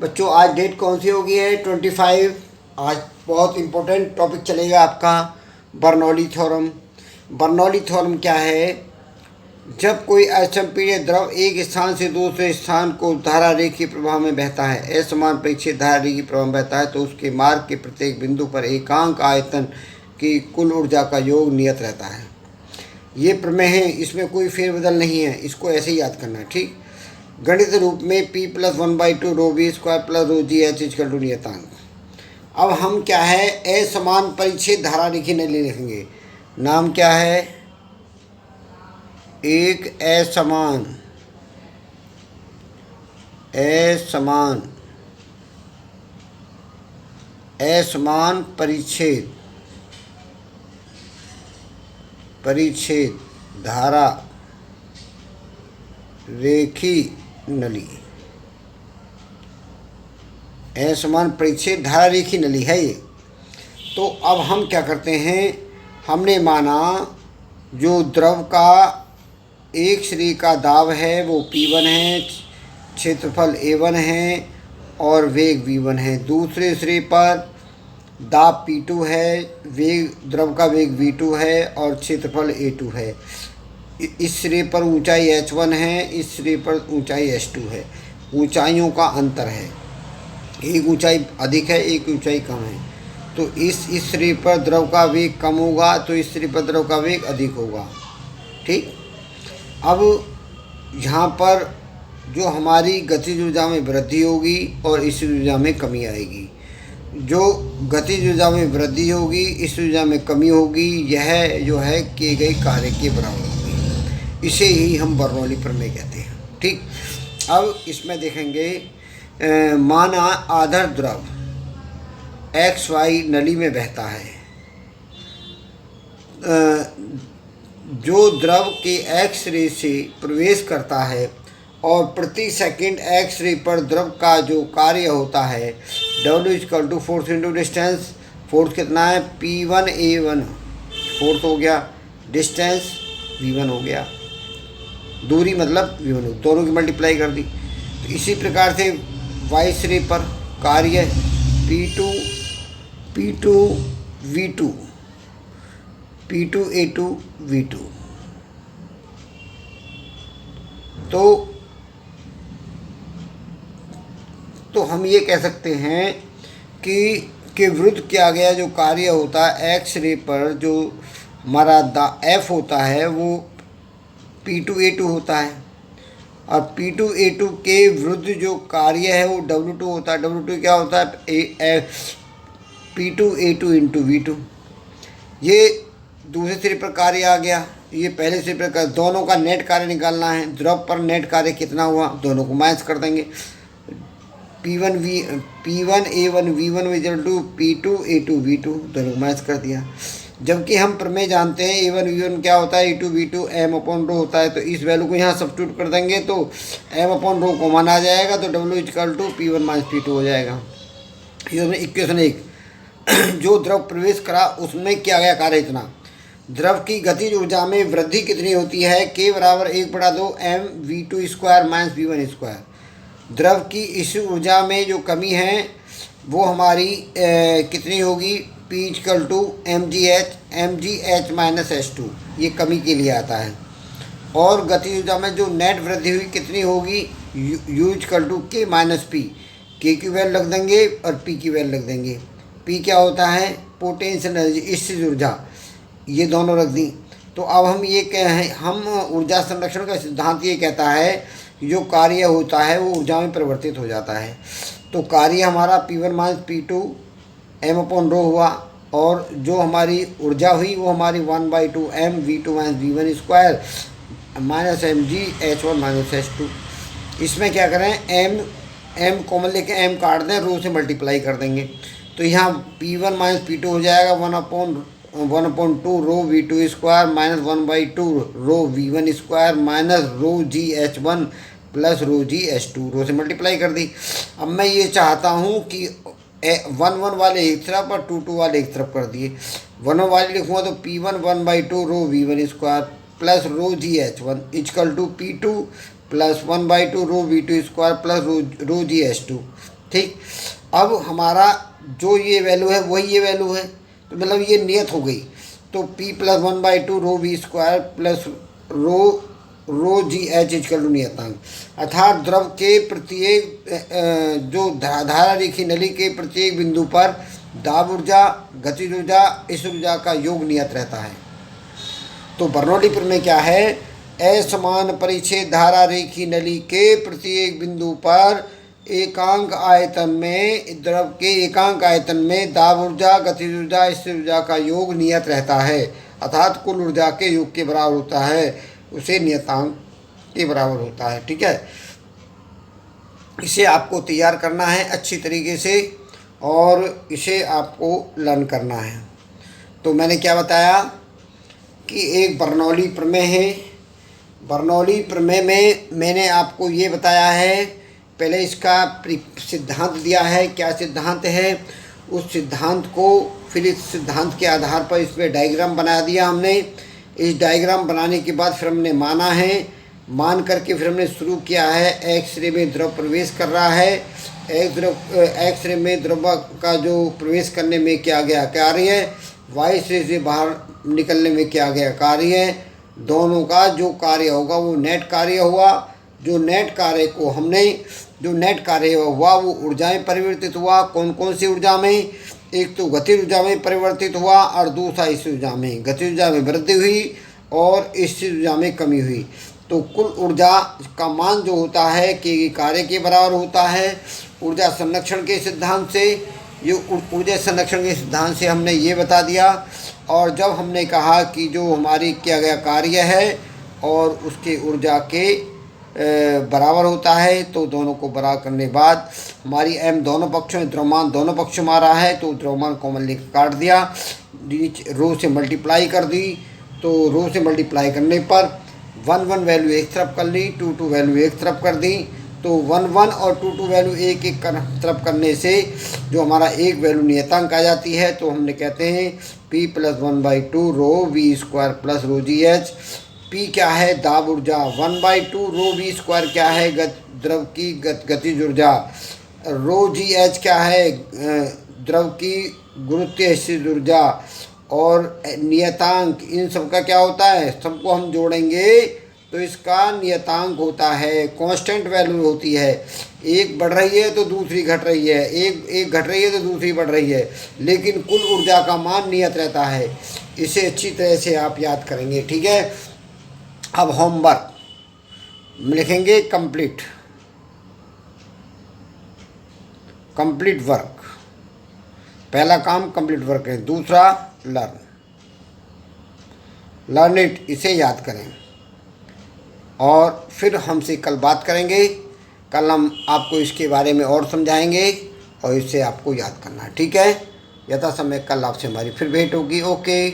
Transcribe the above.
बच्चों आज डेट कौन सी होगी है 25। आज बहुत इम्पोर्टेंट टॉपिक चलेगा आपका बर्नौली थ्योरम। बर्नौली थ्योरम क्या है? जब कोई असंपीड्य द्रव एक स्थान से दूसरे स्थान को धारा रेखीय प्रवाह में बहता है, असमान प्रेक्षित धारा रेखीय प्रवाह में बहता है, तो उसके मार्ग के प्रत्येक बिंदु पर एकांक आयतन की कुल ऊर्जा का योग नियत रहता है। ये प्रमेय है, इसमें कोई फेरबदल नहीं है, इसको ऐसे ही याद करना है। ठीक, गणित रूप में P + 1/2 rho v square plus rho g h equal to नियतांक। अब हम क्या है, असमान परिच्छेद धारा रेखीय नली लिखेंगे। नाम क्या है? एक असमान परिच्छेद धारा रेखीय नली। असमान परिच्छेद धारा रेखीय नली है ये। तो अब हम क्या करते हैं, हमने माना जो द्रव का एक सिरे का दाब है वो P1 है, क्षेत्रफल A1 है और वेग V1 है। दूसरे सिरे पर दाब P2 है, द्रव का वेग V2 है और क्षेत्रफल A2 है। इस सिरे पर ऊंचाई H1 है, इस सिरे पर ऊंचाई H2 है। ऊंचाइयों का अंतर है, एक ऊंचाई अधिक है, एक ऊंचाई कम है। तो इस सिरे पर द्रव का वेग कम होगा, तो इस सिरे पर द्रव का वेग अधिक होगा। ठीक, अब यहाँ पर जो हमारी गतिज ऊर्जा में वृद्धि होगी और इस ऊर्जा में कमी आएगी। जो गतिज ऊर्जा में वृद्धि होगी, इस ऊर्जा में कमी होगी, यह जो है किए गए कार्य के बराबर होगी। इसे ही हम बर्नौली प्रमेय कहते हैं। ठीक, अब इसमें देखेंगे, माना आधार द्रव XY नली में बहता है। जो द्रव के एक्स रे से प्रवेश करता है और प्रति सेकंड एक्स रे पर द्रव का जो कार्य होता है W = force into distance. Force कितना है? P1A1 फोर्स हो गया, डिस्टेंस V1 हो गया, दूरी मतलब V1, दोनों की मल्टीप्लाई कर दी। तो इसी प्रकार से वाई सिरे पर कार्य P2V2 P2A2 V2। तो हम ये कह सकते हैं कि विरुद्ध किया गया जो कार्य होता है एक्स रे पर, जो हमारा F होता है वो P2A2 होता है, और P2A2 के विरुद्ध जो कार्य है वो W2 होता है। W2 क्या होता है? P2A2 into V2। ये दूसरे सिरे पर कार्य आ गया, ये पहले सिरे पर। दोनों का नेट कार्य निकालना है। द्रव पर नेट कार्य कितना हुआ, दोनों को माइनस कर देंगे। P1A1 V1 equal to P2A2 V2, दोनों को माइनस कर दिया। जबकि हम प्रमेय जानते हैं A1 V1 क्या होता है, A2 V2 m/ρ होता है। तो इस वैल्यू को यहाँ सब्स्टिट्यूट कर देंगे तो m/ρ कॉमन आ जाएगा, तो W = P1 - P2 हो जाएगा। ये इक्वेशन 1। जो द्रव प्रवेश करा उसमें किया गया कार्य इतना। द्रव की गतिज ऊर्जा में वृद्धि कितनी होती है? K = 1/2 mv2² - v1²। द्रव की इस ऊर्जा में जो कमी है वो हमारी कितनी होगी? P = mgh - h2, ये कमी के लिए आता है। और गतिज ऊर्जा में जो नेट वृद्धि हुई कितनी होगी? U = K - P। K की वैल्यू रख देंगे और P की वैल्यू रख देंगे। P क्या होता है? पोटेंशियल एनर्जी, स्थितिज ऊर्जा। ये दोनों रख दी। तो अब हम ये कहें, हम ऊर्जा संरक्षण का सिद्धांत ये कहता है जो कार्य होता है वो ऊर्जा में परिवर्तित हो जाता है। तो कार्य हमारा P1 - P2 m/ρ हुआ, और जो हमारी ऊर्जा हुई वो हमारी 1/2 mv2 - v1² -mgh1 - h2। इसमें क्या करें, m कॉमन लेके m काट दें, रो से मल्टीप्लाई कर देंगे। तो यहाँ P1 - P2 हो जाएगा 1/2 रो V2² -1/2 रो V1² रो GH1 प्लस रो GH2, रो से मल्टीप्लाई कर दी। अब मैं ये चाहता हूँ कि 1 वाले एक तरफ और 2 वाले एक तरफ कर दिए। 1 वाले लिखूँगा तो P1 1/2 rho V1² plus rho GH1 equal to P2 plus 1/2 rho V2² plus rho GH2। ठीक। अब हमारा जो ये वैल्यू है वही ये वैल्यू है, तो मतलब ये नियत हो गई। तो P plus 1/2 rho v square plus rho g h equal to नियतांक, अर्थात द्रव के प्रत्येक जो धारा रेखी नली के प्रत्येक बिंदु पर दाब ऊर्जा, गतिज ऊर्जा, इस ऊर्जा का योग नियत रहता है। तो बर्नौली प्रमेय क्या है? असमान परिच्छेद धारा रेखी नली के प्रत्येक बिंदु पर एकांक आयतन में, द्रव के एकांक आयतन में दाब ऊर्जा, गतिज ऊर्जा, स्थिर ऊर्जा का योग नियत रहता है, अर्थात कुल ऊर्जा के योग के बराबर होता है, उसे नियतांक के बराबर होता है। ठीक है, इसे आपको तैयार करना है अच्छी तरीके से और इसे आपको लर्न करना है। तो मैंने क्या बताया कि एक बर्नौली प्रमेय है। बर्नौली प्रमेय में मैंने आपको ये बताया है, पहले इसका सिद्धांत दिया है, क्या सिद्धांत है, उस सिद्धांत को फिर इस सिद्धांत के आधार पर इस पर डायग्राम बना दिया हमने। इस डायग्राम बनाने के बाद फिर हमने माना है, मान करके फिर हमने शुरू किया है एक्स रे में द्रव प्रवेश कर रहा है, एक्स रे में द्रव का जो प्रवेश करने में क्या गया कार्य है, वाई से बाहर निकलने में क्या गया कार्य है, दोनों का जो कार्य होगा वो नेट कार्य हुआ। जो नेट कार्य को हमने, जो नेट कार्य हुआ वो ऊर्जाएं परिवर्तित हुआ। कौन कौन सी ऊर्जा में? एक तो गतिज ऊर्जा में परिवर्तित हुआ और दूसरा स्थिर ऊर्जा में। गतिज ऊर्जा में वृद्धि हुई और स्थिर ऊर्जा में कमी हुई। तो कुल ऊर्जा का मान जो होता है कि कार्य के बराबर होता है। ऊर्जा संरक्षण के सिद्धांत से, ये ऊर्जा संरक्षण के सिद्धांत से हमने ये बता दिया। और जब हमने कहा कि जो हमारी किया गया कार्य है और उसके ऊर्जा के बराबर होता है, तो दोनों को बराबर करने के बाद हमारी m दोनों पक्षों में, द्रव्यमान दोनों पक्षों में आ रहा है, तो द्रव्यमान कॉमन लेकर काट दिया, रो से मल्टीप्लाई कर दी। तो रो से मल्टीप्लाई करने पर 1 वैल्यू एक तरफ कर ली, 2 वैल्यू एक तरफ कर दी। तो 1 और 2 वैल्यू एक एक तरफ करने से जो हमारा एक वैल्यू नियतांक आ जाती है, तो हमने कहते हैं P plus 1/2 rho v square plus rho g h. P क्या है? दाब ऊर्जा। 1/2 रो वी स्क्वायर क्या है? द्रव की गतिज ऊर्जा। रो जी एच क्या है? द्रव की गुरुत्वीय स्थिर ऊर्जा। और नियतांक, इन सब का क्या होता है? सबको हम जोड़ेंगे तो इसका नियतांक होता है, कांस्टेंट वैल्यू होती है। एक बढ़ रही है तो दूसरी घट रही है, एक घट रही है तो दूसरी बढ़ रही है, लेकिन कुल ऊर्जा का मान नियत रहता है। इसे अच्छी तरह से आप याद करेंगे। ठीक है, अब होमवर्क लिखेंगे कंप्लीट वर्क। पहला काम कंप्लीट वर्क है, दूसरा लर्न इट, इसे याद करें और फिर हमसे कल बात करेंगे। कल हम आपको इसके बारे में और समझाएंगे और इसे आपको याद करना है। ठीक है, यथा समय कल आपसे हमारी फिर भेंट होगी। ओके।